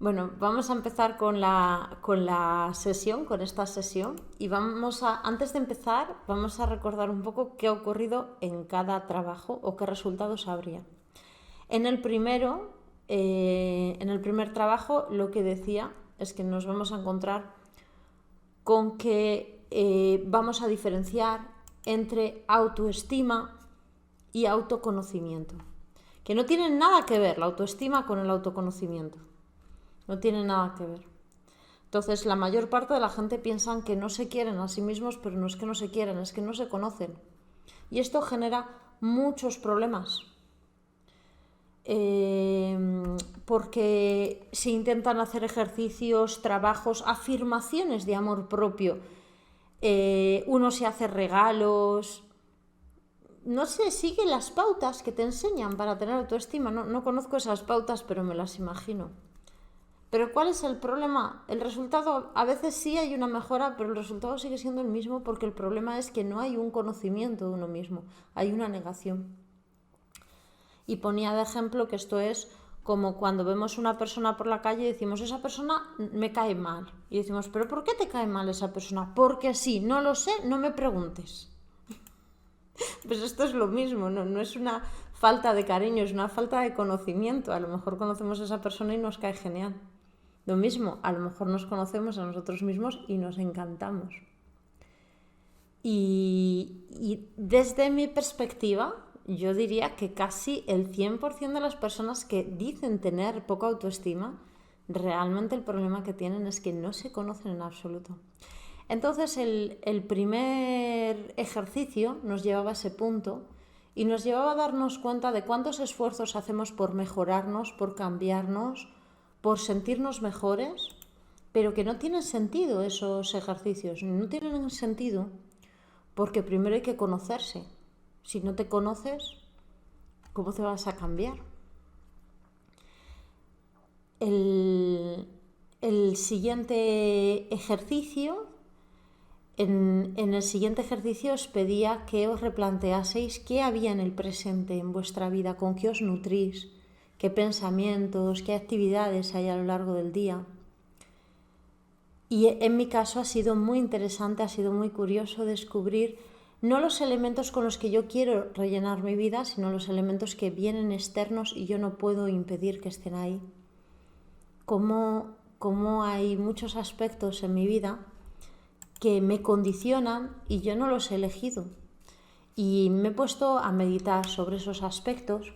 Bueno, vamos a empezar con la sesión, con esta sesión, y antes de empezar, vamos a recordar un poco qué ha ocurrido en cada trabajo o qué resultados habría. En el primer trabajo, lo que decía es que nos vamos a encontrar con que vamos a diferenciar entre autoestima y autoconocimiento, que no tienen nada que ver la autoestima con el autoconocimiento. No tiene nada que ver. Entonces, la mayor parte de la gente piensa que no se quieren a sí mismos, pero no es que no se quieren, es que no se conocen. Y esto genera muchos problemas. Porque se intentan hacer ejercicios, trabajos, afirmaciones de amor propio. Uno se hace regalos. No sé, sigue las pautas que te enseñan para tener autoestima. No conozco esas pautas, pero me las imagino. Pero ¿cuál es el problema? El resultado, a veces sí hay una mejora, pero el resultado sigue siendo el mismo porque el problema es que no hay un conocimiento de uno mismo, hay una negación. Y ponía de ejemplo que esto es como cuando vemos una persona por la calle y decimos, esa persona me cae mal. Y decimos, ¿pero por qué te cae mal esa persona? Porque sí, no lo sé, no me preguntes. Pues esto es lo mismo, no es una falta de cariño, es una falta de conocimiento. A lo mejor conocemos a esa persona y nos cae genial. Lo mismo, a lo mejor nos conocemos a nosotros mismos y nos encantamos. Y desde mi perspectiva, yo diría que casi el 100% de las personas que dicen tener poca autoestima, realmente el problema que tienen es que no se conocen en absoluto. Entonces el primer ejercicio nos llevaba a ese punto y nos llevaba a darnos cuenta de cuántos esfuerzos hacemos por mejorarnos, por cambiarnos, por sentirnos mejores, pero que no tienen sentido esos ejercicios, no tienen sentido porque primero hay que conocerse. Si no te conoces, ¿cómo te vas a cambiar? El siguiente ejercicio, en el siguiente ejercicio os pedía que os replanteaseis qué había en el presente en vuestra vida, con qué os nutrís, qué pensamientos, qué actividades hay a lo largo del día. Y en mi caso ha sido muy interesante, ha sido muy curioso descubrir no los elementos con los que yo quiero rellenar mi vida, sino los elementos que vienen externos y yo no puedo impedir que estén ahí. Cómo hay muchos aspectos en mi vida que me condicionan y yo no los he elegido. Y me he puesto a meditar sobre esos aspectos,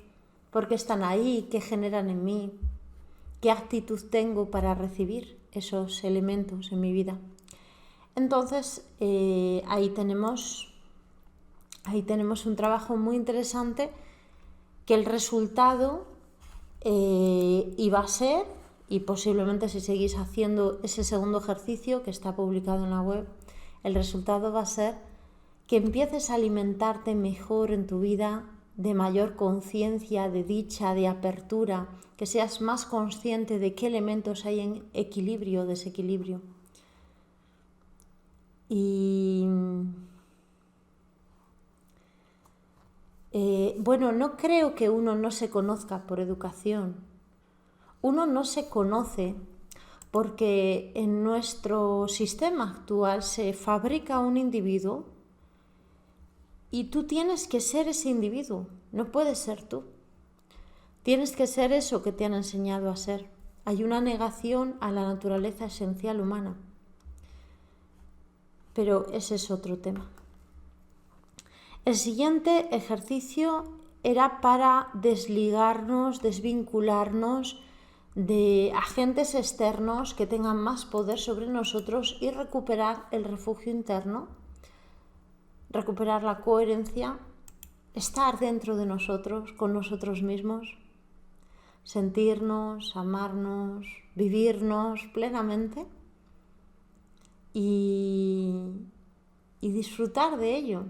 porque están ahí, qué generan en mí, qué actitud tengo para recibir esos elementos en mi vida. Entonces, ahí tenemos un trabajo muy interesante que el resultado iba a ser, y posiblemente si seguís haciendo ese segundo ejercicio que está publicado en la web, el resultado va a ser que empieces a alimentarte mejor en tu vida, de mayor conciencia, de dicha, de apertura, que seas más consciente de qué elementos hay en equilibrio o desequilibrio. Y bueno, no creo que uno no se conozca por educación. Uno no se conoce porque en nuestro sistema actual se fabrica un individuo y tú tienes que ser ese individuo, no puedes ser tú. Tienes que ser eso que te han enseñado a ser. Hay una negación a la naturaleza esencial humana. Pero ese es otro tema. El siguiente ejercicio era para desligarnos, desvincularnos de agentes externos que tengan más poder sobre nosotros y recuperar el refugio interno, recuperar la coherencia, estar dentro de nosotros, con nosotros mismos, sentirnos, amarnos, vivirnos plenamente y disfrutar de ello.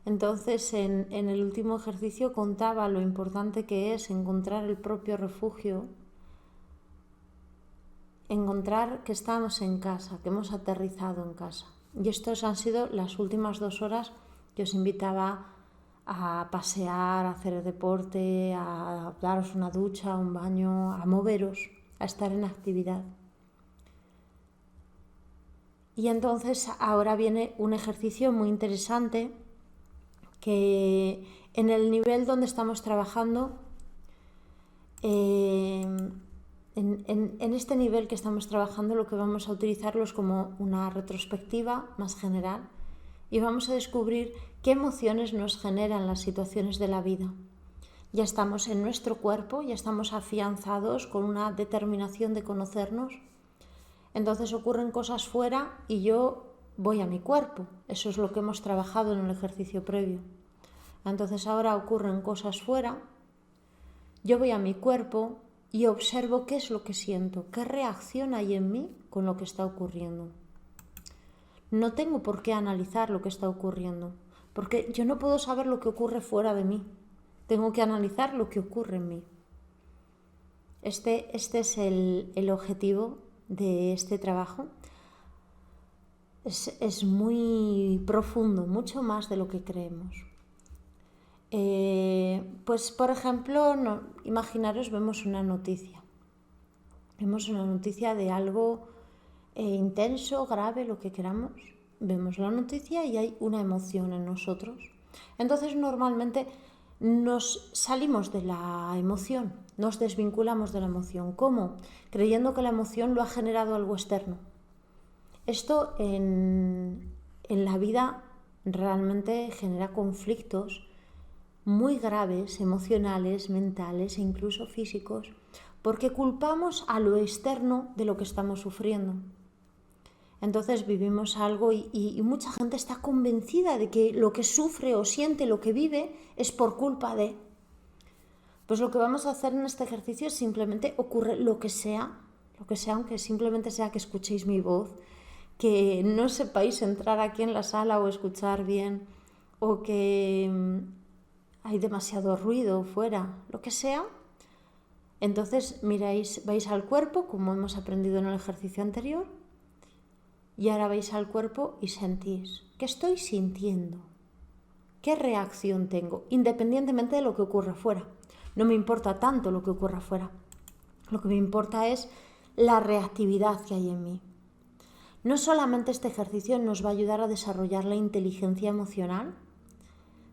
Entonces, en el último ejercicio contaba lo importante que es encontrar el propio refugio, encontrar que estamos en casa, que hemos aterrizado en casa. Y estas han sido las últimas 2 horas que os invitaba a pasear, a hacer deporte, a daros una ducha, un baño, a moveros. a estar en actividad. Y entonces ahora viene un ejercicio muy interesante que en el nivel donde estamos trabajando, en este nivel que estamos trabajando, lo que vamos a utilizarlo es como una retrospectiva más general y vamos a descubrir qué emociones nos generan las situaciones de la vida. Ya estamos en nuestro cuerpo, ya estamos afianzados con una determinación de conocernos. Entonces ocurren cosas fuera y yo voy a mi cuerpo. Eso es lo que hemos trabajado en el ejercicio previo. Entonces ahora ocurren cosas fuera, yo voy a mi cuerpo y observo qué es lo que siento, qué reacción hay en mí con lo que está ocurriendo. No tengo por qué analizar lo que está ocurriendo, porque yo no puedo saber lo que ocurre fuera de mí. Tengo que analizar lo que ocurre en mí. Este es el objetivo de este trabajo. Es muy profundo, mucho más de lo que creemos. Pues por ejemplo, imaginaros, vemos una noticia. Vemos una noticia de algo intenso, grave, lo que queramos. Vemos la noticia y hay una emoción en nosotros. Entonces normalmente nos salimos de la emoción, nos desvinculamos de la emoción. ¿Cómo? Creyendo que la emoción lo ha generado algo externo. Esto en la vida realmente genera conflictos muy graves, emocionales, mentales e incluso físicos, porque culpamos a lo externo de lo que estamos sufriendo. Entonces vivimos algo y mucha gente está convencida de que lo que sufre o siente, lo que vive, es por culpa de. Pues lo que vamos a hacer en este ejercicio es simplemente ocurre lo que sea, aunque simplemente sea que escuchéis mi voz, que no sepáis entrar aquí en la sala o escuchar bien, o que hay demasiado ruido fuera, lo que sea. Entonces vais al cuerpo, como hemos aprendido en el ejercicio anterior, y ahora vais al cuerpo y sentís. ¿Qué estoy sintiendo? ¿Qué reacción tengo? Independientemente de lo que ocurra afuera. No me importa tanto lo que ocurra afuera. Lo que me importa es la reactividad que hay en mí. No solamente este ejercicio nos va a ayudar a desarrollar la inteligencia emocional,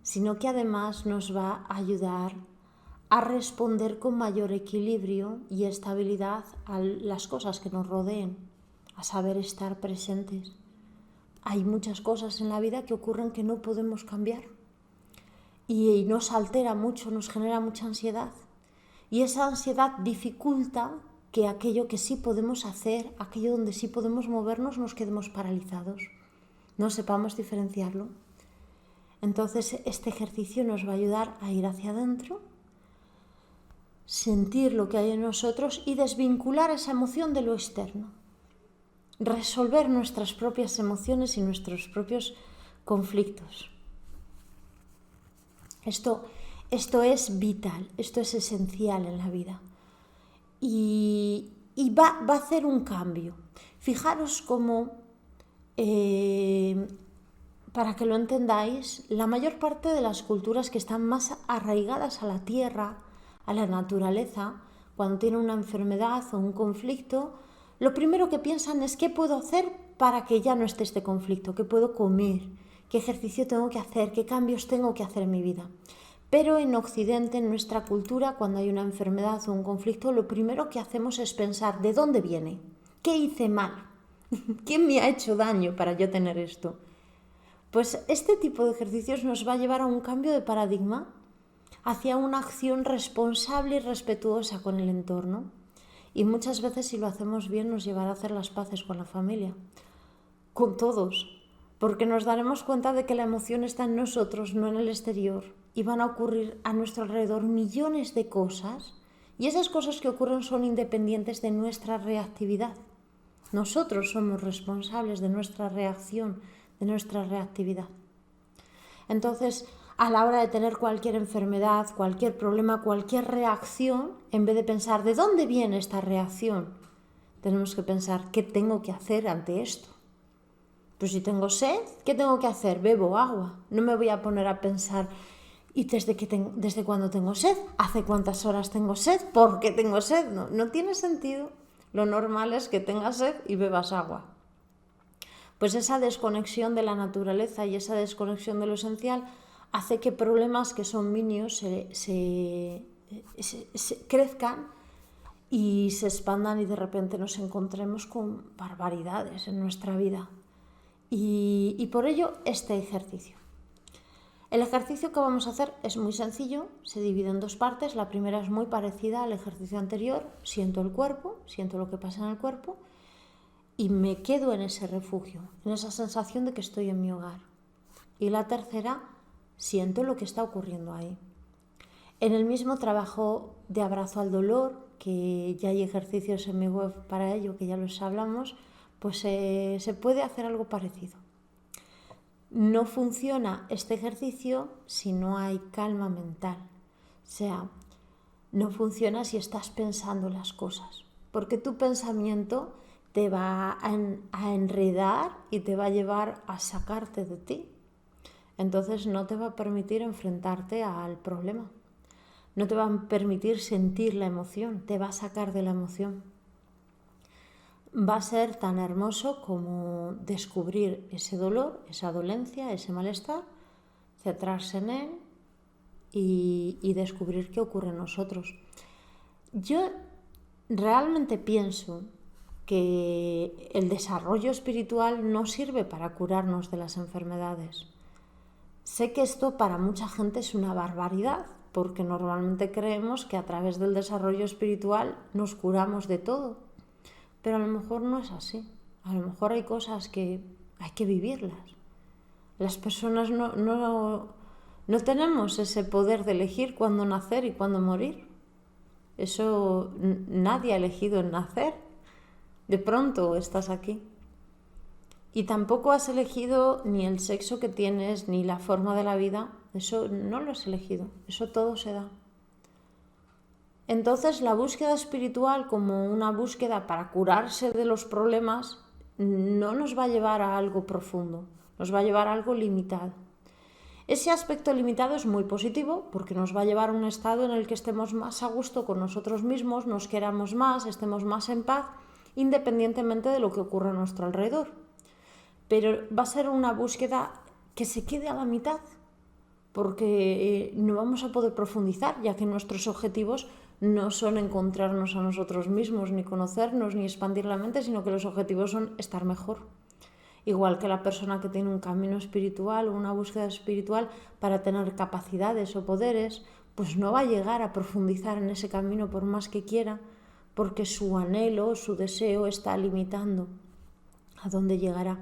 sino que además nos va a ayudar a responder con mayor equilibrio y estabilidad a las cosas que nos rodeen, a saber estar presentes. Hay muchas cosas en la vida que ocurren que no podemos cambiar y nos altera mucho, nos genera mucha ansiedad. Y esa ansiedad dificulta que aquello que sí podemos hacer, aquello donde sí podemos movernos, nos quedemos paralizados, no sepamos diferenciarlo. Entonces este ejercicio nos va a ayudar a ir hacia adentro, sentir lo que hay en nosotros y desvincular esa emoción de lo externo. Resolver nuestras propias emociones y nuestros propios conflictos. Esto es vital, esto es esencial en la vida. Y va a hacer un cambio. Fijaros cómo, para que lo entendáis, la mayor parte de las culturas que están más arraigadas a la tierra, a la naturaleza, cuando tienen una enfermedad o un conflicto, lo primero que piensan es qué puedo hacer para que ya no esté este conflicto, qué puedo comer, qué ejercicio tengo que hacer, qué cambios tengo que hacer en mi vida. Pero en Occidente, en nuestra cultura, cuando hay una enfermedad o un conflicto, lo primero que hacemos es pensar ¿de dónde viene? ¿Qué hice mal? ¿Quién me ha hecho daño para yo tener esto? Pues este tipo de ejercicios nos va a llevar a un cambio de paradigma hacia una acción responsable y respetuosa con el entorno. Y muchas veces, si lo hacemos bien, nos llevará a hacer las paces con la familia, con todos, porque nos daremos cuenta de que la emoción está en nosotros, no en el exterior, y van a ocurrir a nuestro alrededor millones de cosas, y esas cosas que ocurren son independientes de nuestra reactividad. Nosotros somos responsables de nuestra reacción, de nuestra reactividad. Entonces, a la hora de tener cualquier enfermedad, cualquier problema, cualquier reacción, en vez de pensar ¿de dónde viene esta reacción?, tenemos que pensar ¿qué tengo que hacer ante esto? Pues si tengo sed, ¿qué tengo que hacer? Bebo agua. No me voy a poner a pensar ¿Y desde cuándo tengo sed? ¿Hace cuántas horas tengo sed? ¿Por qué tengo sed? No tiene sentido. Lo normal es que tengas sed y bebas agua. Pues esa desconexión de la naturaleza y esa desconexión de lo esencial hace que problemas que son mínimos se crezcan y se expandan y de repente nos encontremos con barbaridades en nuestra vida. Y por ello este ejercicio. El ejercicio que vamos a hacer es muy sencillo, se divide en 2 partes. La primera es muy parecida al ejercicio anterior, siento el cuerpo, siento lo que pasa en el cuerpo y me quedo en ese refugio, en esa sensación de que estoy en mi hogar. Y la tercera, siento lo que está ocurriendo ahí. En el mismo trabajo de abrazo al dolor, que ya hay ejercicios en mi web para ello, que ya los hablamos, pues se puede hacer algo parecido. No funciona este ejercicio si no hay calma mental. O sea, no funciona si estás pensando las cosas, porque tu pensamiento te va a enredar y te va a llevar a sacarte de ti. Entonces no te va a permitir enfrentarte al problema. No te va a permitir sentir la emoción, te va a sacar de la emoción. Va a ser tan hermoso como descubrir ese dolor, esa dolencia, ese malestar, centrarse en él y descubrir qué ocurre en nosotros. Yo realmente pienso que el desarrollo espiritual no sirve para curarnos de las enfermedades. Sé que esto para mucha gente es una barbaridad, porque normalmente creemos que a través del desarrollo espiritual nos curamos de todo. Pero a lo mejor no es así. A lo mejor hay cosas que hay que vivirlas. Las personas no tenemos ese poder de elegir cuándo nacer y cuándo morir. Eso nadie ha elegido el nacer. De pronto estás aquí. Y tampoco has elegido ni el sexo que tienes, ni la forma de la vida. Eso no lo has elegido. Eso todo se da. Entonces la búsqueda espiritual como una búsqueda para curarse de los problemas no nos va a llevar a algo profundo, nos va a llevar a algo limitado. Ese aspecto limitado es muy positivo porque nos va a llevar a un estado en el que estemos más a gusto con nosotros mismos, nos queramos más, estemos más en paz, independientemente de lo que ocurra a nuestro alrededor. Pero va a ser una búsqueda que se quede a la mitad, porque no vamos a poder profundizar, ya que nuestros objetivos no son encontrarnos a nosotros mismos, ni conocernos, ni expandir la mente, sino que los objetivos son estar mejor. Igual que la persona que tiene un camino espiritual o una búsqueda espiritual para tener capacidades o poderes, pues no va a llegar a profundizar en ese camino por más que quiera, porque su anhelo, su deseo está limitando a dónde llegará.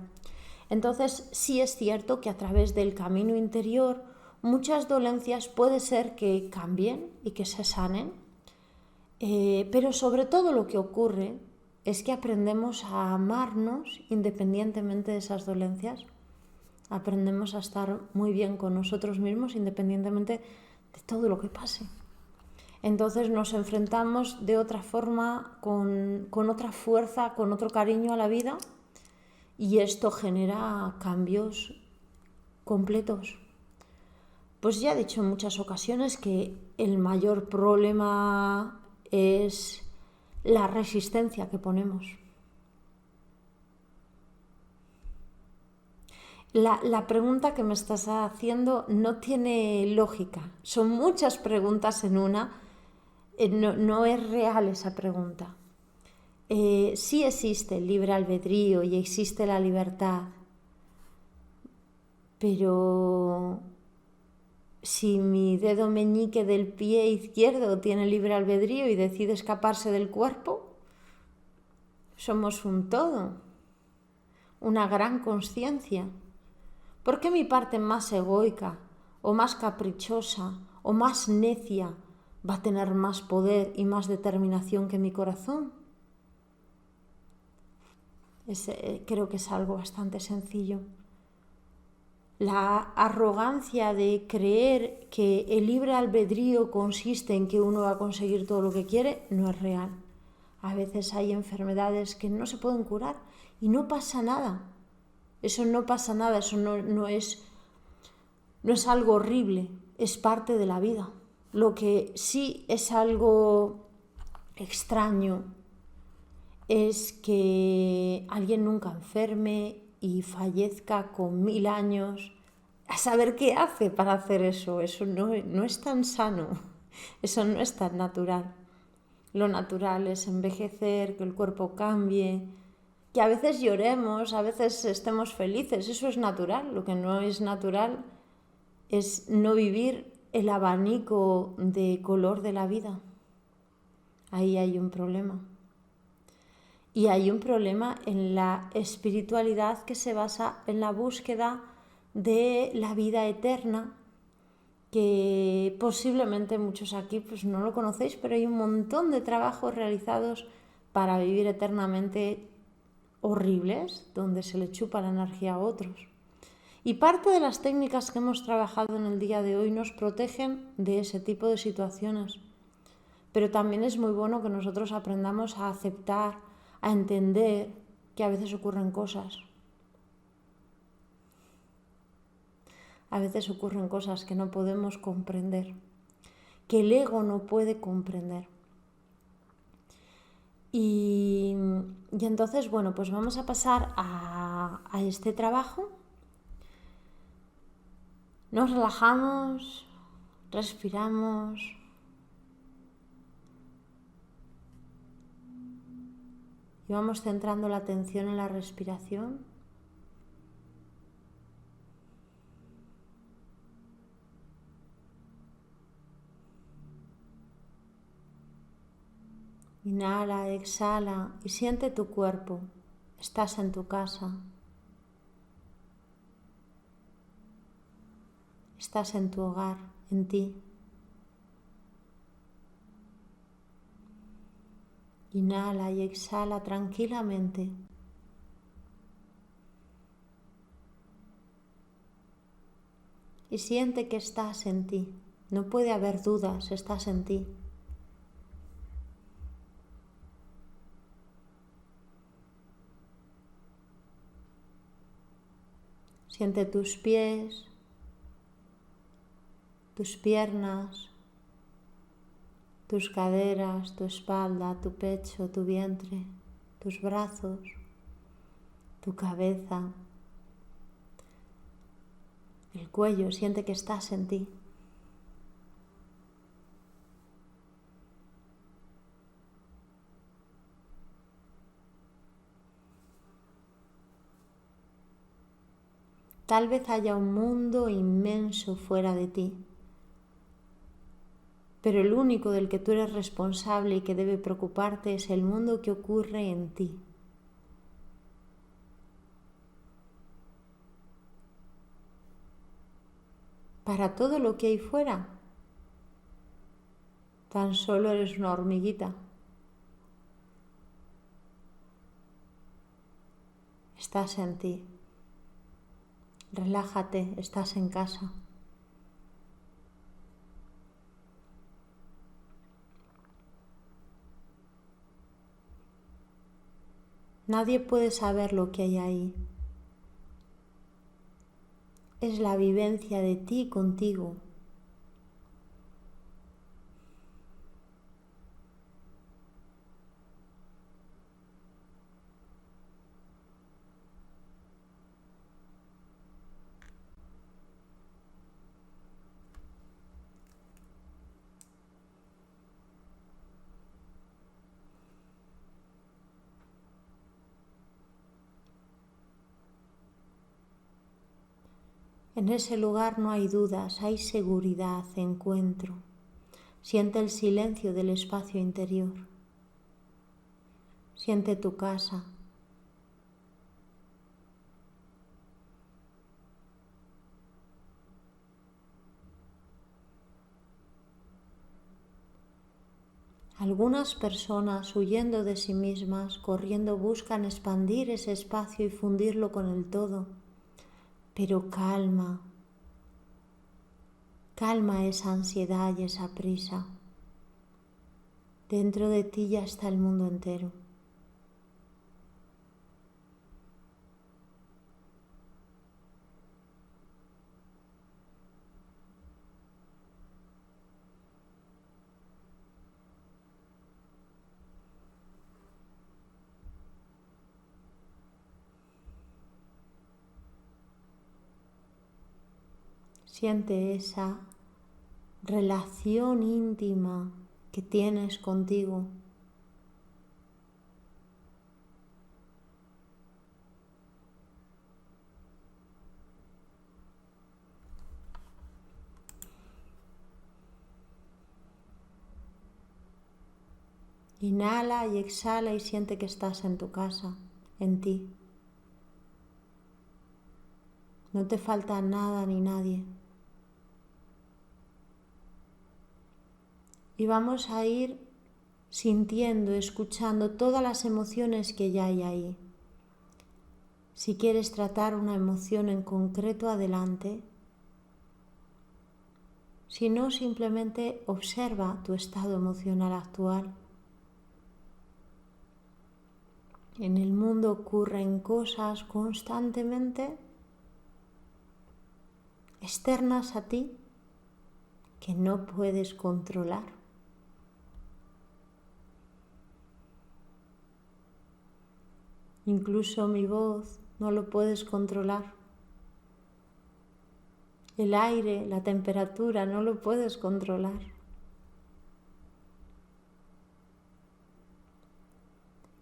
Entonces sí es cierto que a través del camino interior muchas dolencias puede ser que cambien y que se sanen, pero sobre todo lo que ocurre es que aprendemos a amarnos independientemente de esas dolencias. Aprendemos a estar muy bien con nosotros mismos independientemente de todo lo que pase. Entonces nos enfrentamos de otra forma, con otra fuerza, con otro cariño a la vida, y esto genera cambios completos. Pues ya he dicho en muchas ocasiones que el mayor problema es la resistencia que ponemos. La pregunta que me estás haciendo no tiene lógica. Son muchas preguntas en una. No es real esa pregunta. Sí existe el libre albedrío y existe la libertad, pero si mi dedo meñique del pie izquierdo tiene libre albedrío y decide escaparse del cuerpo, somos un todo, una gran consciencia. ¿Por qué mi parte más egoica o más caprichosa o más necia va a tener más poder y más determinación que mi corazón? Creo que es algo bastante sencillo. La arrogancia de creer que el libre albedrío consiste en que uno va a conseguir todo lo que quiere no es real. A veces hay enfermedades que no se pueden curar y no pasa nada. Eso no pasa nada, eso no es algo horrible. es parte de la vida. Lo que sí es algo extraño es que alguien nunca enferme y fallezca con 1000 años. A saber qué hace para hacer eso. Eso no es tan sano. Eso no es tan natural. Lo natural es envejecer, que el cuerpo cambie, que a veces lloremos, a veces estemos felices. Eso es natural. Lo que no es natural es no vivir el abanico de color de la vida. Ahí hay un problema. Y hay un problema en la espiritualidad que se basa en la búsqueda de la vida eterna, que posiblemente muchos aquí pues no lo conocéis, pero hay un montón de trabajos realizados para vivir eternamente horribles, donde se le chupa la energía a otros. Y parte de las técnicas que hemos trabajado en el día de hoy nos protegen de ese tipo de situaciones. Pero también es muy bueno que nosotros aprendamos a aceptar, a entender que a veces ocurren cosas. A veces ocurren cosas que no podemos comprender, que el ego no puede comprender. Y entonces, bueno, pues vamos a pasar a este trabajo. Nos relajamos, respiramos. Y vamos centrando la atención en la respiración. Inhala, exhala y siente tu cuerpo. Estás en tu casa. Estás en tu hogar, en ti. Inhala y exhala tranquilamente. Y siente que estás en ti. No puede haber dudas, estás en ti. Siente tus pies, tus piernas, tus caderas, tu espalda, tu pecho, tu vientre, tus brazos, tu cabeza, el cuello. Siente que estás en ti. Tal vez haya un mundo inmenso fuera de ti, pero el único del que tú eres responsable y que debe preocuparte es el mundo que ocurre en ti. Para todo lo que hay fuera, tan solo eres una hormiguita. Estás en ti. Relájate, estás en casa. Nadie puede saber lo que hay ahí. Es la vivencia de ti contigo. En ese lugar no hay dudas, hay seguridad, encuentro. Siente el silencio del espacio interior. Siente tu casa. Algunas personas, huyendo de sí mismas, corriendo, buscan expandir ese espacio y fundirlo con el todo. Pero calma, calma esa ansiedad y esa prisa. Dentro de ti ya está el mundo entero. Siente esa relación íntima que tienes contigo. Inhala y exhala y siente que estás en tu casa, en ti. No te falta nada ni nadie. Y vamos a ir sintiendo, escuchando todas las emociones que ya hay ahí. Si quieres tratar una emoción en concreto, adelante. Si no, simplemente observa tu estado emocional actual. En el mundo ocurren cosas constantemente externas a ti que no puedes controlar. Incluso mi voz no lo puedes controlar. El aire, la temperatura, no lo puedes controlar.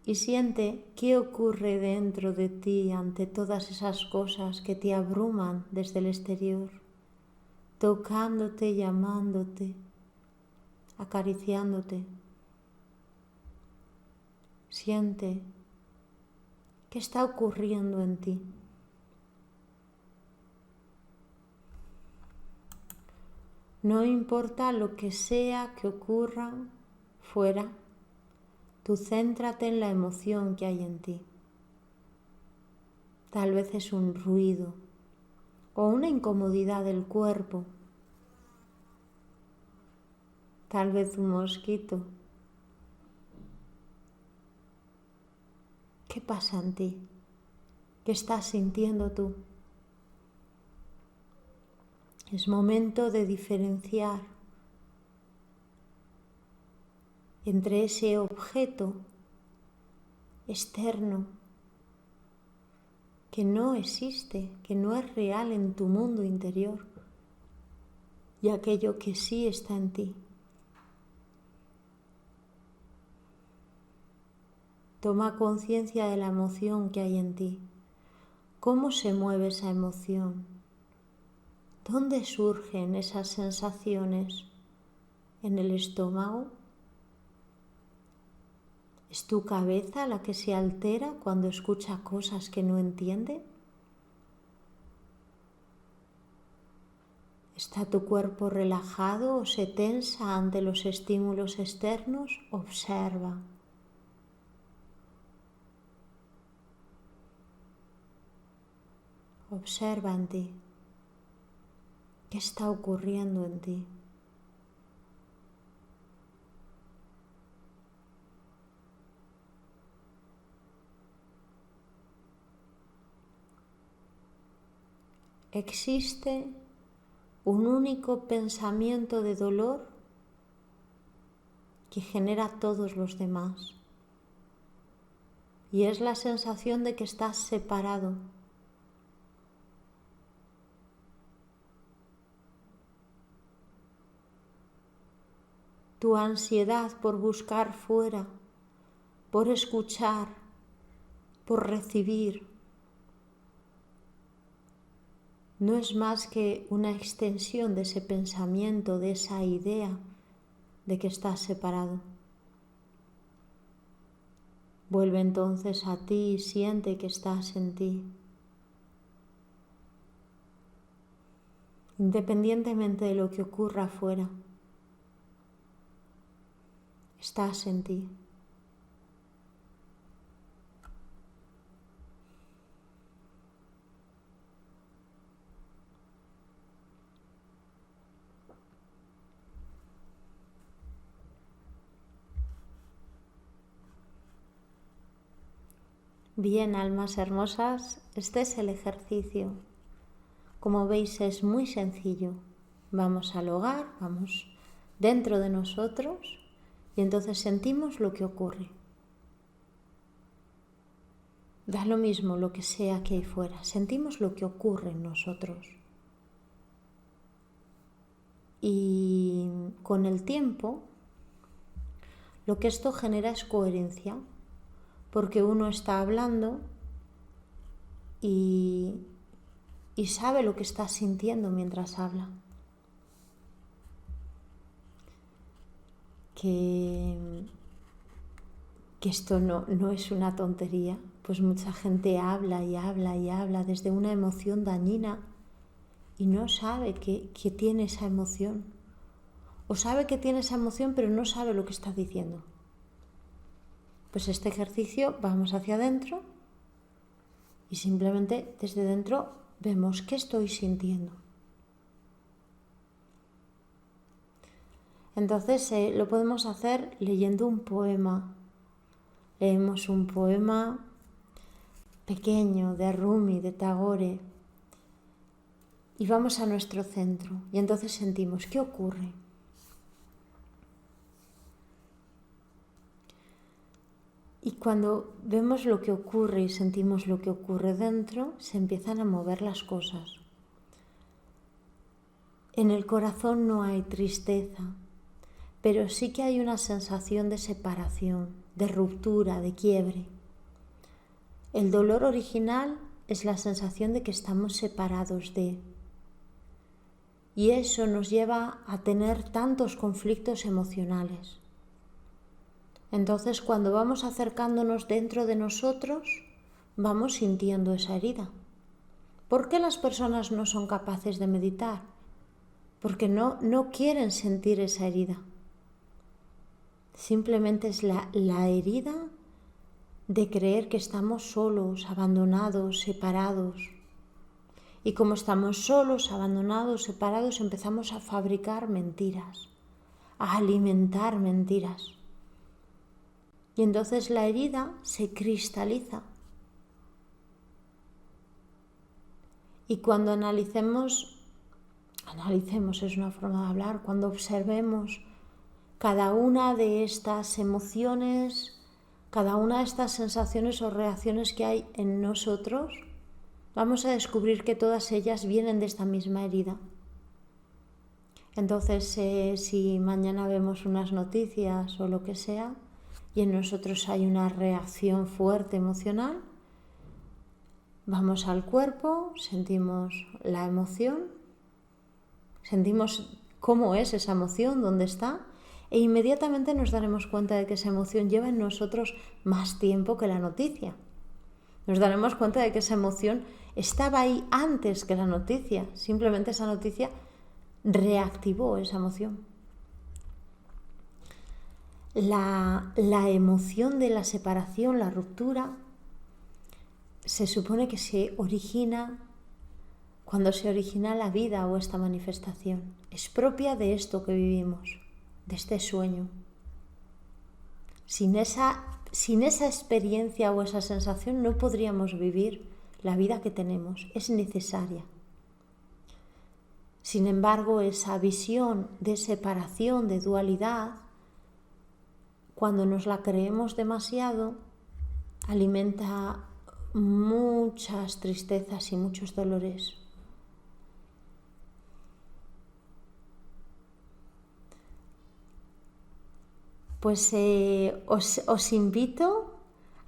Y siente qué ocurre dentro de ti ante todas esas cosas que te abruman desde el exterior, tocándote, llamándote, acariciándote. Siente qué está ocurriendo en ti. No importa lo que sea que ocurra fuera, tú céntrate en la emoción que hay en ti. Tal vez es un ruido o una incomodidad del cuerpo. Tal vez un mosquito. ¿Qué pasa en ti? ¿Qué estás sintiendo tú? Es momento de diferenciar entre ese objeto externo que no existe, que no es real en tu mundo interior, y aquello que sí está en ti. Toma conciencia de la emoción que hay en ti. ¿Cómo se mueve esa emoción? ¿Dónde surgen esas sensaciones? ¿En el estómago? ¿Es tu cabeza la que se altera cuando escucha cosas que no entiende? ¿Está tu cuerpo relajado o se tensa ante los estímulos externos? Observa. Observa en ti. ¿Qué está ocurriendo en ti? ¿Existe un único pensamiento de dolor que genera a todos los demás? Y es la sensación de que estás separado. Tu ansiedad por buscar fuera, por escuchar, por recibir, no es más que una extensión de ese pensamiento, de esa idea de que estás separado. Vuelve entonces a ti y siente que estás en ti. Independientemente de lo que ocurra afuera, estás en ti. Bien, almas hermosas, este es el ejercicio. Como veis, es muy sencillo. Vamos al hogar, vamos dentro de nosotros y entonces sentimos lo que ocurre. Da lo mismo lo que sea que hay fuera, sentimos lo que ocurre en nosotros. Y con el tiempo, lo que esto genera es coherencia, porque uno está hablando y sabe lo que está sintiendo mientras habla. Que esto no es una tontería, pues mucha gente habla y habla y habla desde una emoción dañina y no sabe que tiene esa emoción, o sabe que tiene esa emoción pero no sabe lo que está diciendo. Pues este ejercicio, vamos hacia adentro y simplemente desde dentro vemos qué estoy sintiendo. Entonces lo podemos hacer leyendo un poema. Leemos un poema pequeño de Rumi, de Tagore, y vamos a nuestro centro y entonces sentimos ¿qué ocurre? Y cuando vemos lo que ocurre y sentimos lo que ocurre dentro, se empiezan a mover las cosas. En el corazón no hay tristeza, pero sí que hay una sensación de separación, de ruptura, de quiebre. El dolor original es la sensación de que estamos separados de. Y eso nos lleva a tener tantos conflictos emocionales. Entonces, cuando vamos acercándonos dentro de nosotros, vamos sintiendo esa herida. ¿Por qué las personas no son capaces de meditar? Porque no quieren sentir esa herida. Simplemente es la herida de creer que estamos solos, abandonados, separados. Y como estamos solos, abandonados, separados, empezamos a fabricar mentiras, a alimentar mentiras. Y entonces la herida se cristaliza. Y cuando analicemos es una forma de hablar, cuando observemos cada una de estas emociones, cada una de estas sensaciones o reacciones que hay en nosotros, vamos a descubrir que todas ellas vienen de esta misma herida. Entonces, si mañana vemos unas noticias o lo que sea, y en nosotros hay una reacción fuerte emocional, vamos al cuerpo, sentimos la emoción, sentimos cómo es esa emoción, dónde está, e inmediatamente nos daremos cuenta de que esa emoción lleva en nosotros más tiempo que la noticia. Nos daremos cuenta de que esa emoción estaba ahí antes que la noticia, simplemente esa noticia reactivó esa emoción. La emoción de la separación, la ruptura, se supone que se origina cuando se origina la vida o esta manifestación. Es propia de esto que vivimos, de este sueño. Sin esa experiencia o esa sensación no podríamos vivir la vida que tenemos. Es necesaria. Sin embargo, esa visión de separación, de dualidad, cuando nos la creemos demasiado, alimenta muchas tristezas y muchos dolores. Pues os invito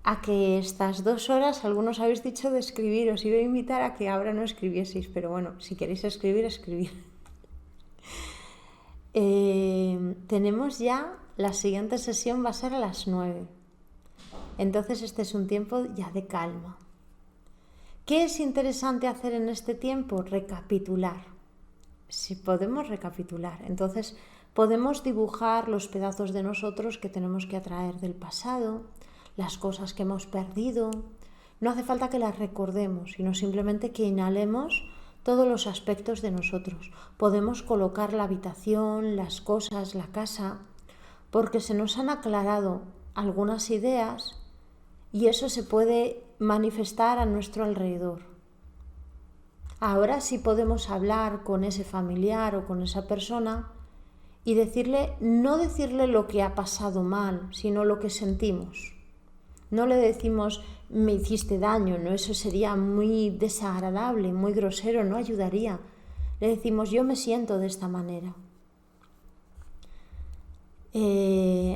a que estas 2 horas, algunos habéis dicho de escribir, os iba a invitar a que ahora no escribieseis, pero bueno, si queréis escribir, escribid. Tenemos ya, la siguiente sesión va a ser a las 9. Entonces este es un tiempo ya de calma. ¿Qué es interesante hacer en este tiempo? Recapitular. Si podemos recapitular, entonces podemos dibujar los pedazos de nosotros que tenemos que atraer del pasado, las cosas que hemos perdido. No hace falta que las recordemos, sino simplemente que inhalemos todos los aspectos de nosotros. Podemos colocar la habitación, las cosas, la casa, porque se nos han aclarado algunas ideas y eso se puede manifestar a nuestro alrededor. Ahora sí podemos hablar con ese familiar o con esa persona y no decirle lo que ha pasado mal, sino lo que sentimos. No le decimos, me hiciste daño, no, eso sería muy desagradable, muy grosero, no ayudaría. Le decimos, yo me siento de esta manera.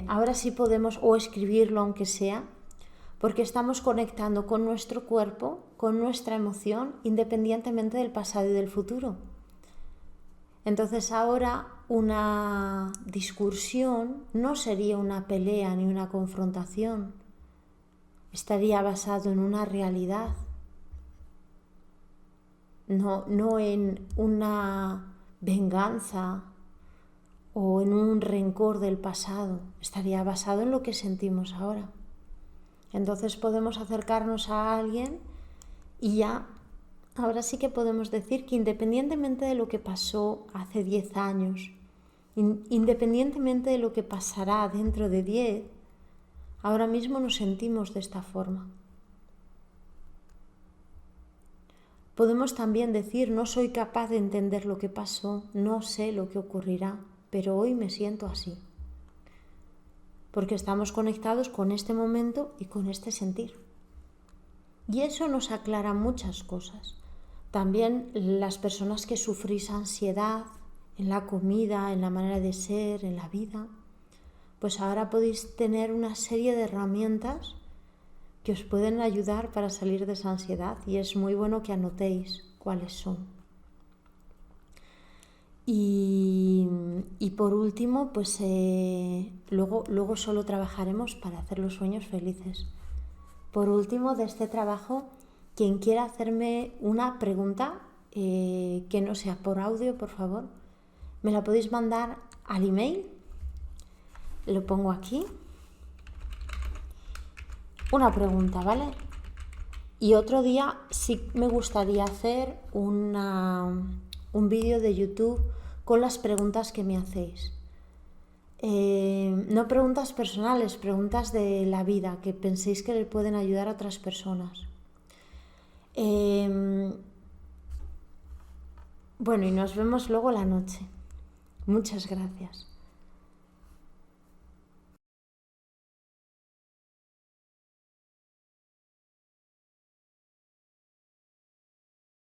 Ahora sí podemos, o escribirlo aunque sea, porque estamos conectando con nuestro cuerpo, con nuestra emoción, independientemente del pasado y del futuro. Entonces ahora una discusión no sería una pelea ni una confrontación, estaría basado en una realidad, no en una venganza o en un rencor del pasado, estaría basado en lo que sentimos ahora. Entonces podemos acercarnos a alguien y ya, ahora sí que podemos decir que independientemente de lo que pasó hace 10 años, independientemente de lo que pasará dentro de 10, ahora mismo nos sentimos de esta forma. Podemos también decir, no soy capaz de entender lo que pasó, no sé lo que ocurrirá, pero hoy me siento así. Porque estamos conectados con este momento y con este sentir. Y eso nos aclara muchas cosas. También las personas que sufrís ansiedad en la comida, en la manera de ser, en la vida, pues ahora podéis tener una serie de herramientas que os pueden ayudar para salir de esa ansiedad y es muy bueno que anotéis cuáles son. Y por último, pues luego solo trabajaremos para hacer los sueños felices. Por último, de este trabajo, quien quiera hacerme una pregunta que no sea por audio, por favor, me la podéis mandar al email. Lo pongo aquí. Una pregunta, ¿vale? Y otro día sí me gustaría hacer un vídeo de YouTube con las preguntas que me hacéis. No preguntas personales, preguntas de la vida que penséis que le pueden ayudar a otras personas. Bueno, y nos vemos luego la noche. Muchas gracias.